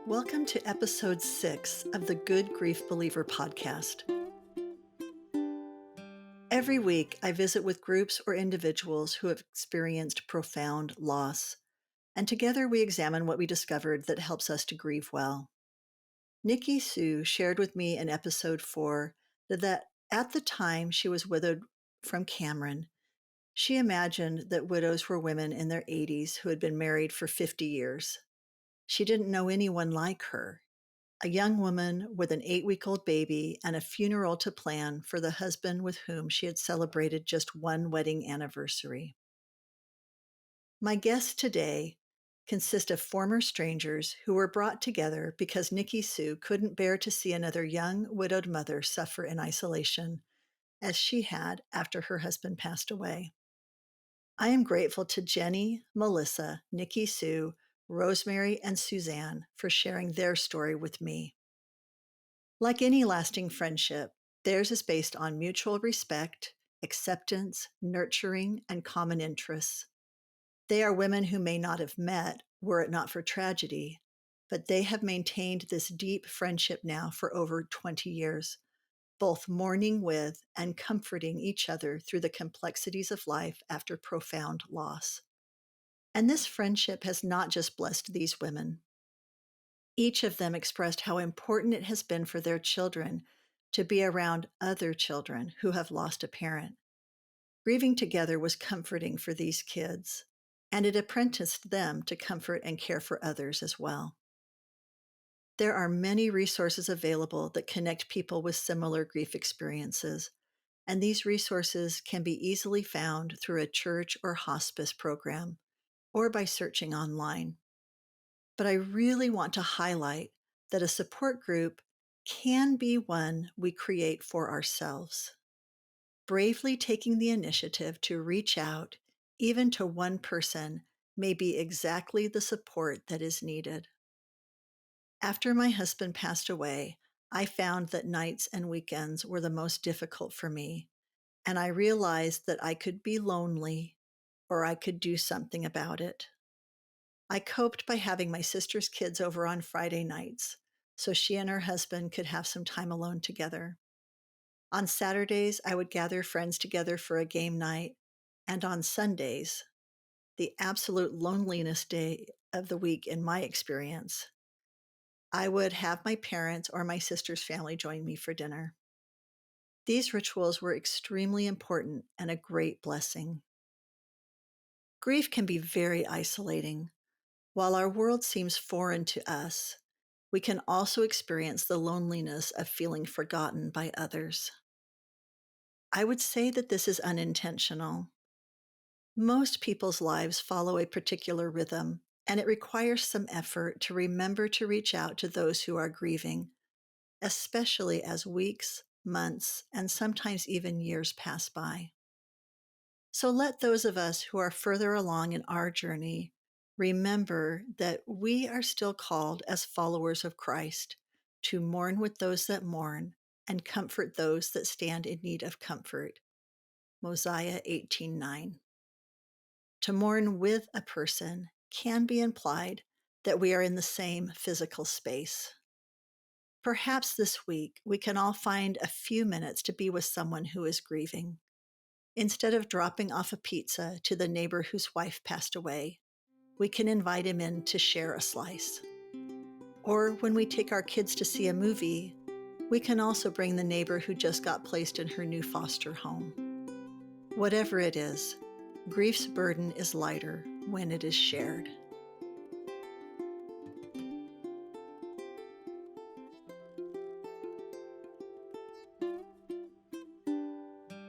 Welcome to episode 6 of the Good Grief Believer podcast. Every week, I visit with groups or individuals who have experienced profound loss, and together we examine what we discovered that helps us to grieve well. Nikki Sue shared with me in episode 4 that at the time she was widowed from Cameron, she imagined that widows were women in their 80s who had been married for 50 years. She didn't know anyone like her, a young woman with an 8-week-old baby and a funeral to plan for the husband with whom she had celebrated just one wedding anniversary. My guests today consist of former strangers who were brought together because Nikki Sue couldn't bear to see another young widowed mother suffer in isolation, as she had after her husband passed away. I am grateful to Jenny, Melissa, Nikki Sue, Rosemary, and Suzanne for sharing their story with me. Like any lasting friendship, theirs is based on mutual respect, acceptance, nurturing, and common interests. They are women who may not have met were it not for tragedy, but they have maintained this deep friendship now for over 20 years, both mourning with and comforting each other through the complexities of life after profound loss. And this friendship has not just blessed these women. Each of them expressed how important it has been for their children to be around other children who have lost a parent. Grieving together was comforting for these kids, and it apprenticed them to comfort and care for others as well. There are many resources available that connect people with similar grief experiences, and these resources can be easily found through a church or hospice program, or by searching online. But I really want to highlight that a support group can be one we create for ourselves. Bravely taking the initiative to reach out, even to one person, may be exactly the support that is needed. After my husband passed away, I found that nights and weekends were the most difficult for me, and I realized that I could be lonely or I could do something about it. I coped by having my sister's kids over on Friday nights, so she and her husband could have some time alone together. On Saturdays, I would gather friends together for a game night, and on Sundays, the absolute loneliness day of the week in my experience, I would have my parents or my sister's family join me for dinner. These rituals were extremely important and a great blessing. Grief can be very isolating. While our world seems foreign to us, we can also experience the loneliness of feeling forgotten by others. I would say that this is unintentional. Most people's lives follow a particular rhythm, and it requires some effort to remember to reach out to those who are grieving, especially as weeks, months, and sometimes even years pass by. So let those of us who are further along in our journey remember that we are still called as followers of Christ to mourn with those that mourn and comfort those that stand in need of comfort. Mosiah 18:9. To mourn with a person can be implied that we are in the same physical space. Perhaps this week we can all find a few minutes to be with someone who is grieving. Instead of dropping off a pizza to the neighbor whose wife passed away, we can invite him in to share a slice. Or when we take our kids to see a movie, we can also bring the neighbor who just got placed in her new foster home. Whatever it is, grief's burden is lighter when it is shared.